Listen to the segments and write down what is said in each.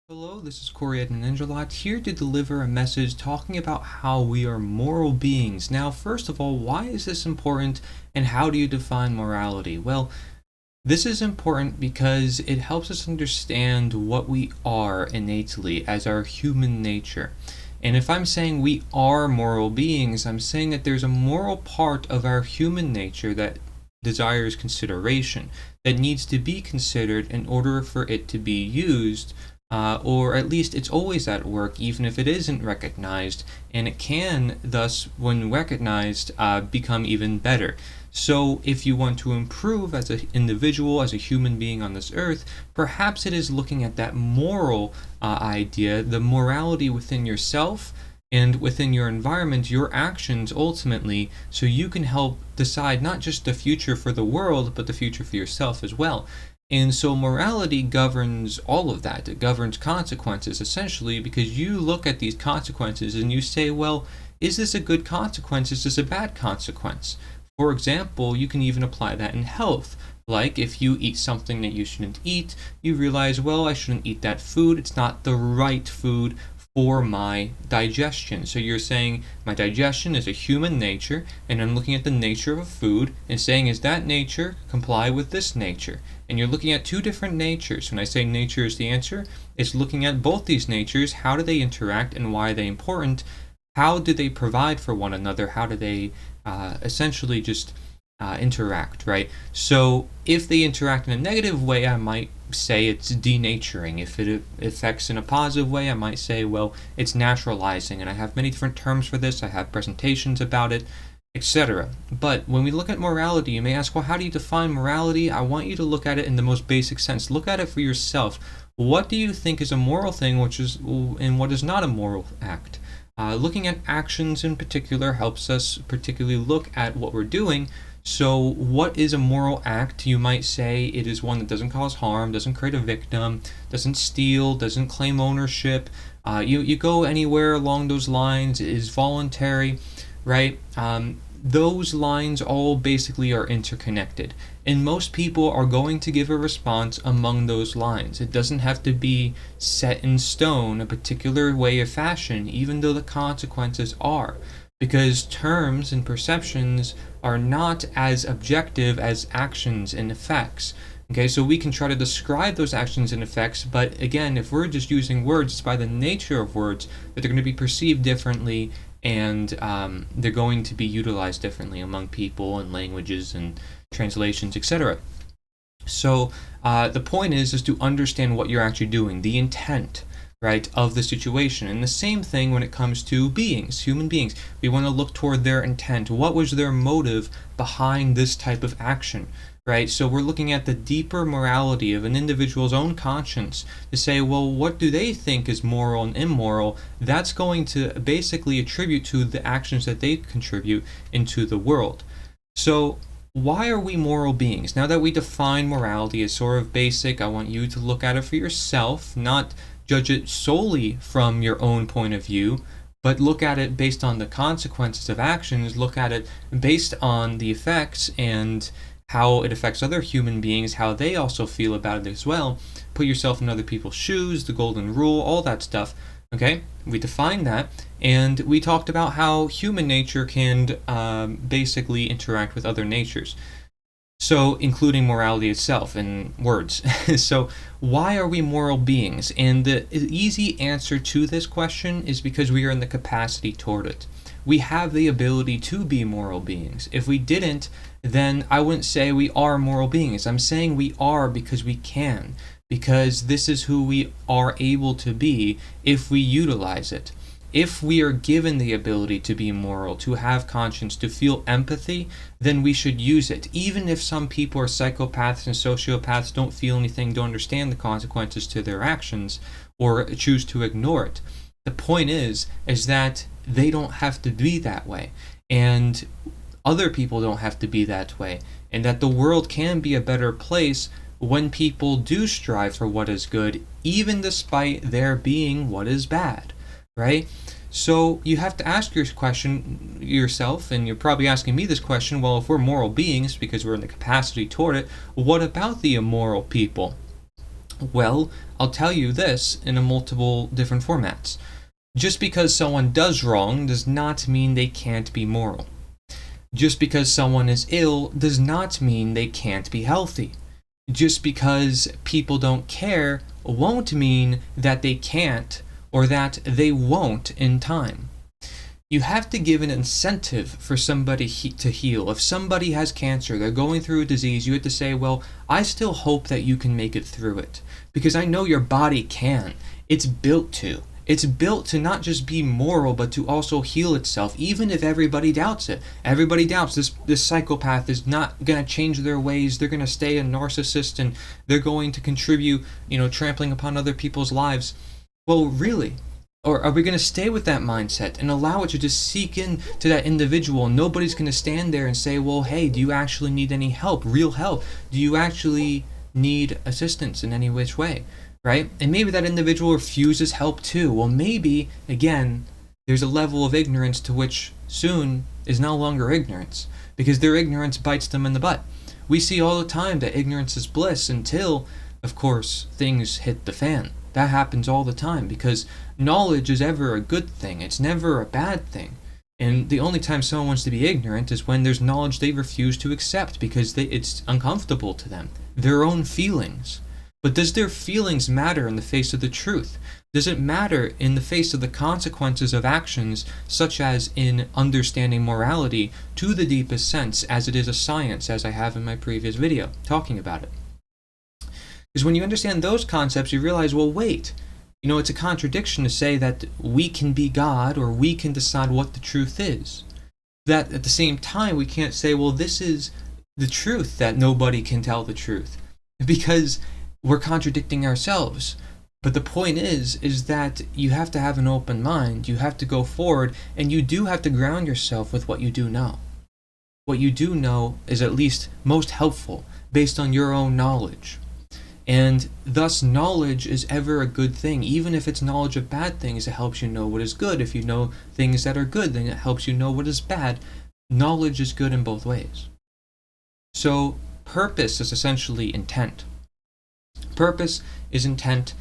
Hello, this is Corey Edmund Ninjalot here to deliver a message talking about how we are moral beings. Now, first of all, why is this important and how do you define morality? Well, this is important because it helps us understand what we are innately as our human nature. And if I'm saying we are moral beings, I'm saying that there's a moral part of our human nature that desires consideration, that needs to be considered in order for it to be used, or at least it's always at work, even if it isn't recognized, and it can, thus, when recognized, become even better. So, if you want to improve as an individual, as a human being on this earth, perhaps it is looking at that moral idea, the morality within yourself and within your environment, your actions ultimately, so you can help decide not just the future for the world, but the future for yourself as well. And so morality governs all of that. It governs consequences, essentially, because you look at these consequences and you say, well, is this a good consequence? Is this a bad consequence? For example, you can even apply that in health. Like if you eat something that you shouldn't eat, you realize, well, I shouldn't eat that food. It's not the right food for my digestion. So you're saying my digestion is a human nature, and I'm looking at the nature of a food and saying, is that nature comply with this nature? And you're looking at two different natures. When I say nature is the answer, it's looking at both these natures. How do they interact and why are they important? How do they provide for one another? How do they essentially just interact, right? So if they interact in a negative way, I might say it's denaturing. If it affects in a positive way, I might say, well, it's naturalizing. And I have many different terms for this. I have presentations about it, etc. But when we look at morality, you may ask, well, how do you define morality? I want you to look at it in the most basic sense. Look at it for yourself. What do you think is a moral thing, and what is not a moral act? Looking at actions in particular helps us particularly look at what we're doing. So what is a moral act? You might say it is one that doesn't cause harm, doesn't create a victim, doesn't steal, doesn't claim ownership. You go anywhere along those lines, it is voluntary, right? Those lines all basically are interconnected. And most people are going to give a response among those lines. It doesn't have to be set in stone, a particular way of fashion, even though the consequences are. Because terms and perceptions are not as objective as actions and effects. Okay, so we can try to describe those actions and effects, but again, if we're just using words, it's by the nature of words that they're going to be perceived differently, and they're going to be utilized differently among people and languages and translations, etc. So the point is to understand what you're actually doing, the intent, right, of the situation. And the same thing when it comes to beings, human beings. We want to look toward their intent. What was their motive behind this type of action? Right, so we're looking at the deeper morality of an individual's own conscience to say, well, what do they think is moral and immoral? That's going to basically attribute to the actions that they contribute into the world. So why are we moral beings? Now that we define morality as sort of basic, I want you to look at it for yourself, not judge it solely from your own point of view, but look at it based on the consequences of actions, look at it based on the effects and how it affects other human beings, how they also feel about it as well. Put yourself in other people's shoes, the golden rule, all that stuff. Okay, we defined that, and we talked about how human nature can basically interact with other natures. So, including morality itself in words. So, why are we moral beings? And the easy answer to this question is because we are in the capacity toward it. We have the ability to be moral beings. If we didn't, then I wouldn't say we are moral beings. I'm saying we are because we can, because this is who we are able to be if we utilize it. If we are given the ability to be moral, to have conscience, to feel empathy, then we should use it. Even if some people are psychopaths and sociopaths, don't feel anything, don't understand the consequences to their actions, or choose to ignore it. The point is that they don't have to be that way. And other people don't have to be that way. And that the world can be a better place when people do strive for what is good, even despite there being what is bad. Right? So you have to ask your question yourself, and you're probably asking me this question, well, if we're moral beings because we're in the capacity toward it, what about the immoral people? Well, I'll tell you this in a multiple different formats. Just because someone does wrong does not mean they can't be moral. Just because someone is ill does not mean they can't be healthy. Just because people don't care won't mean that they can't or that they won't in time. You have to give an incentive for somebody to heal. If somebody has cancer, they're going through a disease, you have to say, well, I still hope that you can make it through it. Because I know your body can. It's built to. It's built to not just be moral, but to also heal itself, even if everybody doubts it. Everybody doubts this psychopath is not going to change their ways. They're going to stay a narcissist and they're going to contribute, trampling upon other people's lives. Well, really? Or are we going to stay with that mindset and allow it to just seek in to that individual? Nobody's going to stand there and say, well, hey, do you actually need any help, real help? Do you actually need assistance in any which way, right? And maybe that individual refuses help too. Well, maybe, again, there's a level of ignorance to which soon is no longer ignorance, because their ignorance bites them in the butt. We see all the time that ignorance is bliss until, of course, things hit the fan. That happens all the time because knowledge is ever a good thing. It's never a bad thing. And the only time someone wants to be ignorant is when there's knowledge they refuse to accept because it's uncomfortable to them. Their own feelings. But does their feelings matter in the face of the truth? Does it matter in the face of the consequences of actions, such as in understanding morality to the deepest sense, as it is a science, as I have in my previous video talking about it? Because when you understand those concepts, you realize, well, wait, it's a contradiction to say that we can be God or we can decide what the truth is. That at the same time, we can't say, well, this is the truth, that nobody can tell the truth, because we're contradicting ourselves. But the point is that you have to have an open mind, you have to go forward, and you do have to ground yourself with what you do know. What you do know is at least most helpful based on your own knowledge. And thus, knowledge is ever a good thing. Even if it's knowledge of bad things, it helps you know what is good. If you know things that are good, then it helps you know what is bad. Knowledge is good in both ways. So, purpose is essentially intent. Purpose is intent,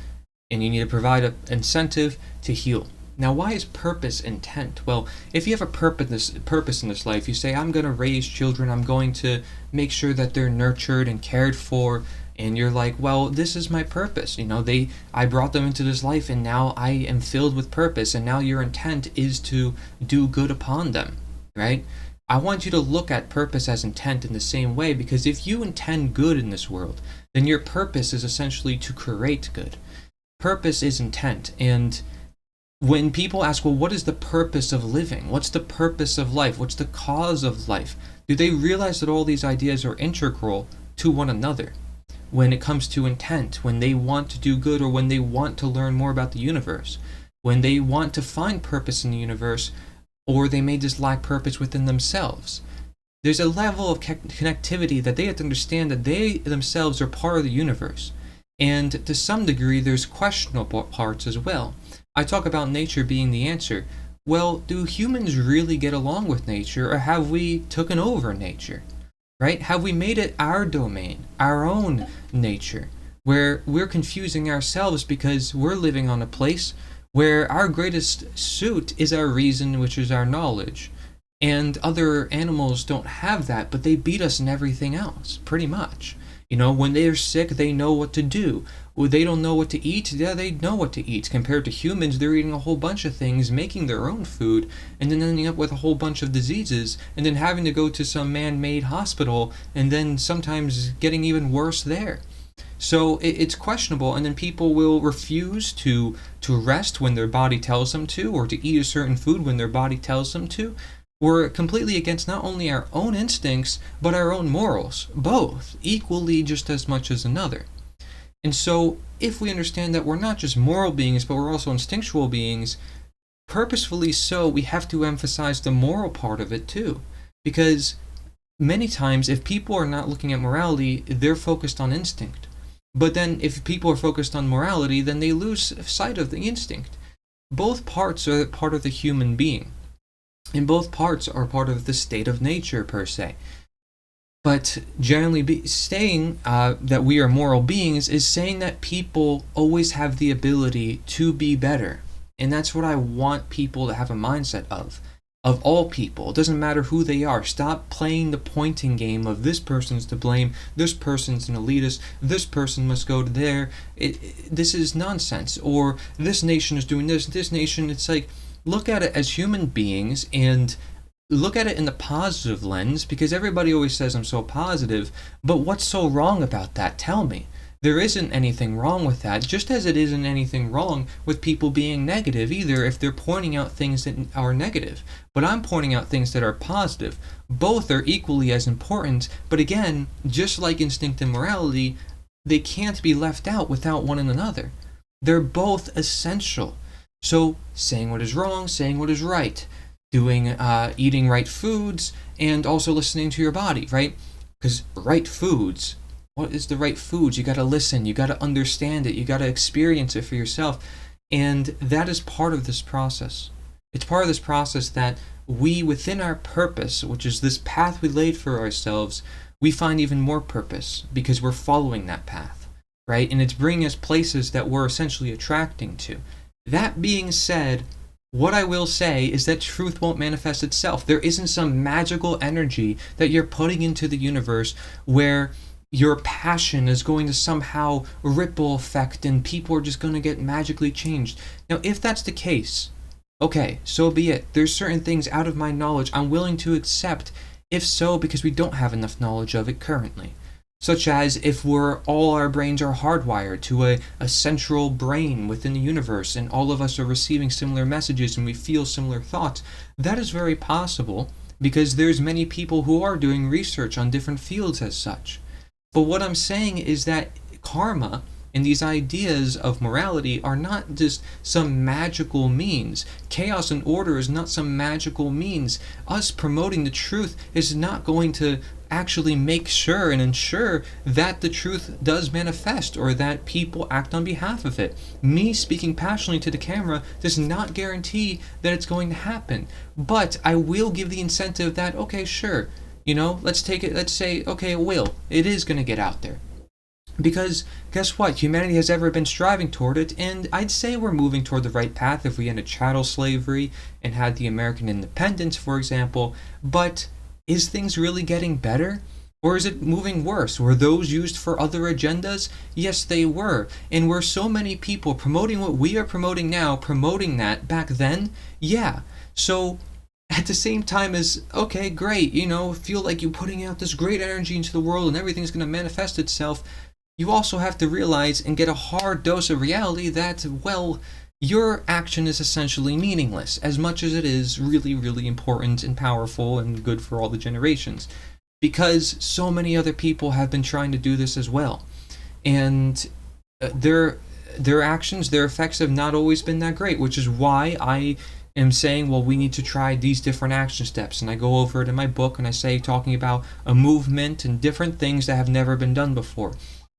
and you need to provide an incentive to heal. Now, why is purpose intent? Well, if you have a purpose in this life, you say, I'm going to raise children, I'm going to make sure that they're nurtured and cared for, and you're like, well, this is my purpose. I brought them into this life, and now I am filled with purpose, and now your intent is to do good upon them, right? I want you to look at purpose as intent in the same way, because if you intend good in this world, then your purpose is essentially to create good. Purpose is intent, and when people ask, well, what is the purpose of living? What's the purpose of life? What's the cause of life? Do they realize that all these ideas are integral to one another? When it comes to intent, when they want to do good or when they want to learn more about the universe, when they want to find purpose in the universe, or they may just lack purpose within themselves. There's a level of connectivity that they have to understand that they themselves are part of the universe. And to some degree, there's questionable parts as well. I talk about nature being the answer. Well, do humans really get along with nature, or have we taken over nature? Right? Have we made it our domain, our own nature, where we're confusing ourselves because we're living on a place where our greatest suit is our reason, which is our knowledge. And other animals don't have that, but they beat us in everything else, pretty much. When they're sick, they know what to do. When they don't know what to eat, yeah, they know what to eat. Compared to humans, they're eating a whole bunch of things, making their own food, and then ending up with a whole bunch of diseases, and then having to go to some man-made hospital, and then sometimes getting even worse there. So it's questionable, and then people will refuse to rest when their body tells them to, or to eat a certain food when their body tells them to. We're completely against not only our own instincts, but our own morals, both, equally just as much as another. And so, if we understand that we're not just moral beings, but we're also instinctual beings, purposefully so, we have to emphasize the moral part of it too. Because many times, if people are not looking at morality, they're focused on instinct. But then, if people are focused on morality, then they lose sight of the instinct. Both parts are part of the human being. And both parts are part of the state of nature, per se. But generally, saying that we are moral beings is saying that people always have the ability to be better. And that's what I want people to have a mindset of all people. It doesn't matter who they are. Stop playing the pointing game of this person's to blame, this person's an elitist, this person must go to there. This is nonsense. Or this nation is doing this nation. It's like, look at it as human beings and look at it in the positive lens, because everybody always says I'm so positive, but what's so wrong about that? Tell me. There isn't anything wrong with that, just as it isn't anything wrong with people being negative either if they're pointing out things that are negative. But I'm pointing out things that are positive. Both are equally as important, but again, just like instinct and morality, they can't be left out without one another. They're both essential. So, saying what is wrong, saying what is right, eating right foods, and also listening to your body, right? Because right foods, what is the right foods? You got to listen, you got to understand it, you got to experience it for yourself. And that is part of this process. It's part of this process that we, within our purpose, which is this path we laid for ourselves, we find even more purpose because we're following that path, right? And it's bringing us places that we're essentially attracting to. That being said, what I will say is that truth won't manifest itself. There isn't some magical energy that you're putting into the universe where your passion is going to somehow ripple effect and people are just going to get magically changed. Now, if that's the case, okay, so be it. There's certain things out of my knowledge I'm willing to accept, if so, because we don't have enough knowledge of it currently. Such as if all our brains are hardwired to a central brain within the universe and all of us are receiving similar messages and we feel similar thoughts. That is very possible because there's many people who are doing research on different fields as such. But what I'm saying is that karma and these ideas of morality are not just some magical means. Chaos and order is not some magical means. Us promoting the truth is not going to actually make sure and ensure that the truth does manifest or that people act on behalf of it. Me speaking passionately to the camera does not guarantee that it's going to happen. But I will give the incentive that, okay, sure, let's say, okay, it is going to get out there. Because guess what? Humanity has ever been striving toward it, and I'd say we're moving toward the right path if we ended chattel slavery and had the American independence, for example. But is things really getting better? Or is it moving worse? Were those used for other agendas? Yes, they were. And were so many people promoting what we are promoting now, promoting that back then? Yeah. So at the same time as, okay, great, feel like you're putting out this great energy into the world and everything's going to manifest itself, you also have to realize and get a hard dose of reality that, your action is essentially meaningless, as much as it is really, really important and powerful and good for all the generations. Because so many other people have been trying to do this as well. And their actions, their effects have not always been that great, which is why I am saying, we need to try these different action steps. And I go over it in my book and I say, talking about a movement and different things that have never been done before.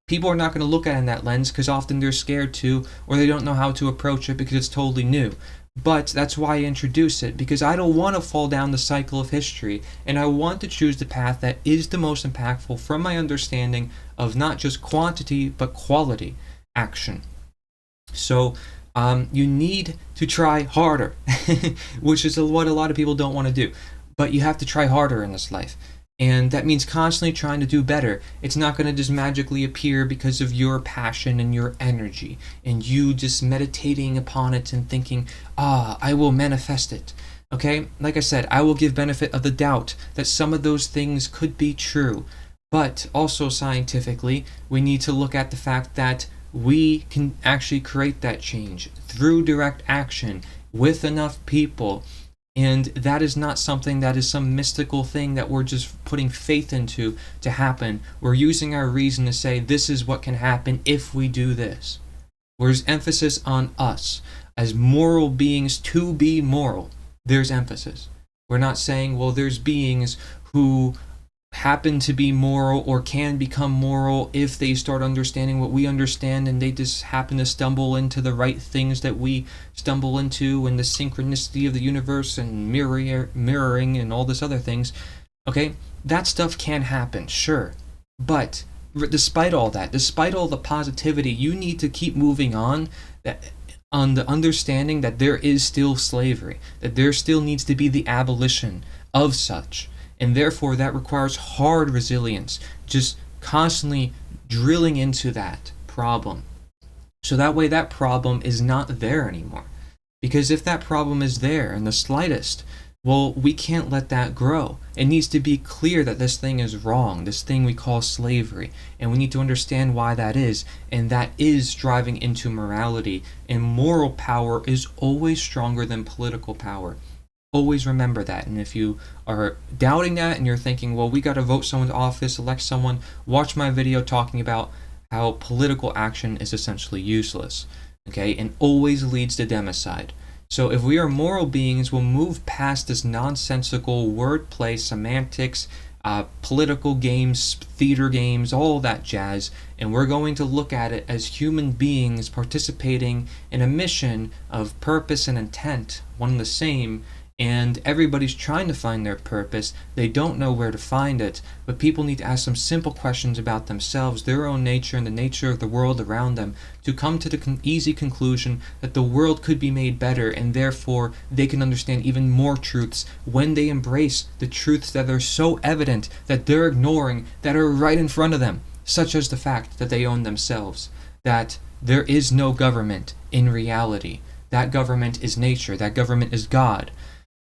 People are not going to look at it in that lens because often they're scared to, or they don't know how to approach it because it's totally new. But that's why I introduce it, because I don't want to fall down the cycle of history, and I want to choose the path that is the most impactful from my understanding of not just quantity, but quality action. So you need to try harder, which is what a lot of people don't want to do. But you have to try harder in this life. And that means constantly trying to do better. It's not going to just magically appear because of your passion and your energy and you just meditating upon it and thinking, I will manifest it. Okay? Like I said, I will give benefit of the doubt that some of those things could be true. But also scientifically, we need to look at the fact that we can actually create that change through direct action with enough people. And that is not something that is some mystical thing that we're just putting faith into to happen. We're using our reason to say this is what can happen if we do this. There's emphasis on us as moral beings to be moral. There's emphasis. We're not saying, there's beings who happen to be moral or can become moral if they start understanding what we understand and they just happen to stumble into the right things that we stumble into and the synchronicity of the universe and mirroring and all this other things. Okay, that stuff can happen, sure. But despite all that, despite all the positivity, you need to keep moving on, that on the understanding that there is still slavery, that there still needs to be the abolition of such. And therefore that requires hard resilience, just constantly drilling into that problem. So that way that problem is not there anymore. Because if that problem is there in the slightest, well, we can't let that grow. It needs to be clear that this thing is wrong, this thing we call slavery, and we need to understand why that is, and that is driving into morality, and moral power is always stronger than political power. Always remember that. And if you are doubting that and you're thinking, well, we got to vote someone to office, elect someone, watch my video talking about how political action is essentially useless, okay, and always leads to democide. So if we are moral beings, we'll move past this nonsensical wordplay, semantics, political games, theater games, all that jazz, and we're going to look at it as human beings participating in a mission of purpose and intent, one and the same, and everybody's trying to find their purpose. They don't know where to find it, but people need to ask some simple questions about themselves, their own nature, and the nature of the world around them to come to the easy conclusion that the world could be made better, and therefore they can understand even more truths when they embrace the truths that are so evident that they're ignoring, that are right in front of them, such as the fact that they own themselves, that there is no government in reality. That government is nature, that government is God.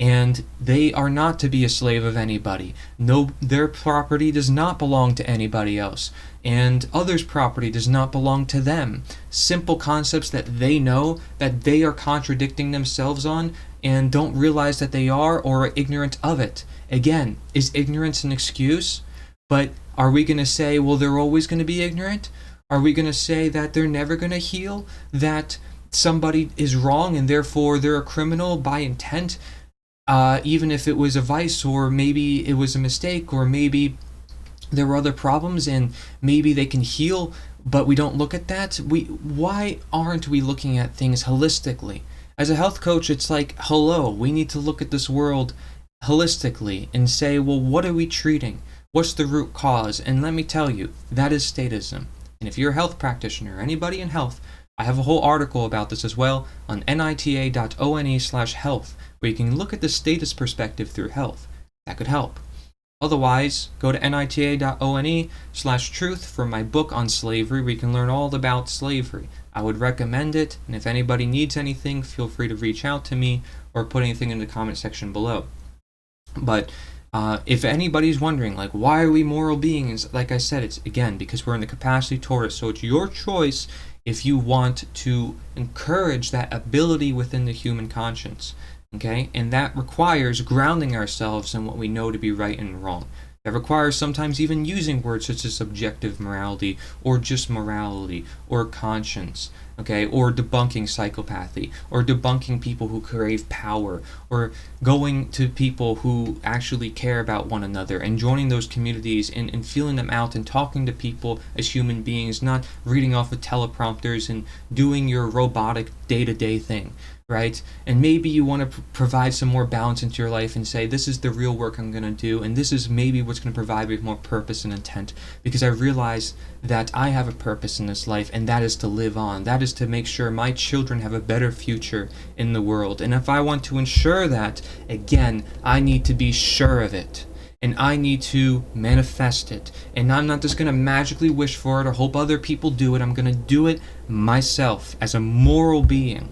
And they are not to be a slave of anybody. No, their property does not belong to anybody else, and others' property does not belong to them. Simple concepts that they know that they are contradicting themselves on and don't realize that they are, or are ignorant of it. Again, is ignorance an excuse? But are we going to say, well, they're always going to be ignorant? Are we going to say that they're never going to heal? That somebody is wrong and therefore they're a criminal by intent? Even if it was a vice, or maybe it was a mistake, or maybe there were other problems and maybe they can heal, but we don't look at that. Why aren't we looking at things holistically? As a health coach, it's like, hello, we need to look at this world holistically and say, well, what are we treating? What's the root cause? And let me tell you, that is statism. And if you're a health practitioner, anybody in health, I have a whole article about this as well on nita.one/health, where you can look at the status perspective through health. That could help. Otherwise, go to nita.one/truth for my book on slavery, where you can learn all about slavery. I would recommend it, and if anybody needs anything, feel free to reach out to me or put anything in the comment section below. But if anybody's wondering, like, why are we moral beings? Like I said, it's, again, because we're in the capacity toward it. So it's your choice if you want to encourage that ability within the human conscience. Okay, and that requires grounding ourselves in what we know to be right and wrong. That requires sometimes even using words such as subjective morality, or just morality, or conscience, okay, or debunking psychopathy, or debunking people who crave power, or going to people who actually care about one another and joining those communities and feeling them out and talking to people as human beings, not reading off of teleprompters and doing your robotic day-to-day thing. Right? And maybe you want to provide some more balance into your life and say, this is the real work I'm going to do, and this is maybe what's going to provide me with more purpose and intent, because I realize that I have a purpose in this life, and that is to live on. That is to make sure my children have a better future in the world. And if I want to ensure that, again, I need to be sure of it. And I need to manifest it. And I'm not just going to magically wish for it or hope other people do it. I'm going to do it myself as a moral being.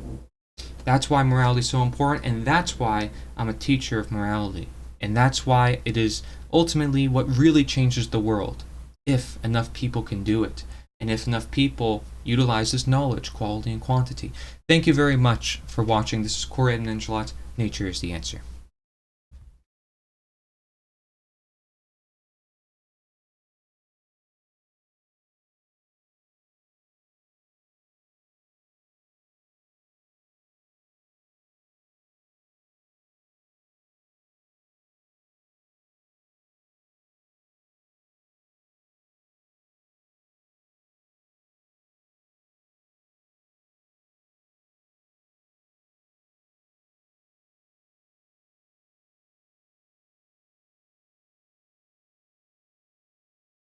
That's why morality is so important, and that's why I'm a teacher of morality. And that's why it is ultimately what really changes the world, if enough people can do it, and if enough people utilize this knowledge, quality and quantity. Thank you very much for watching. This is Corey Nature is the Answer.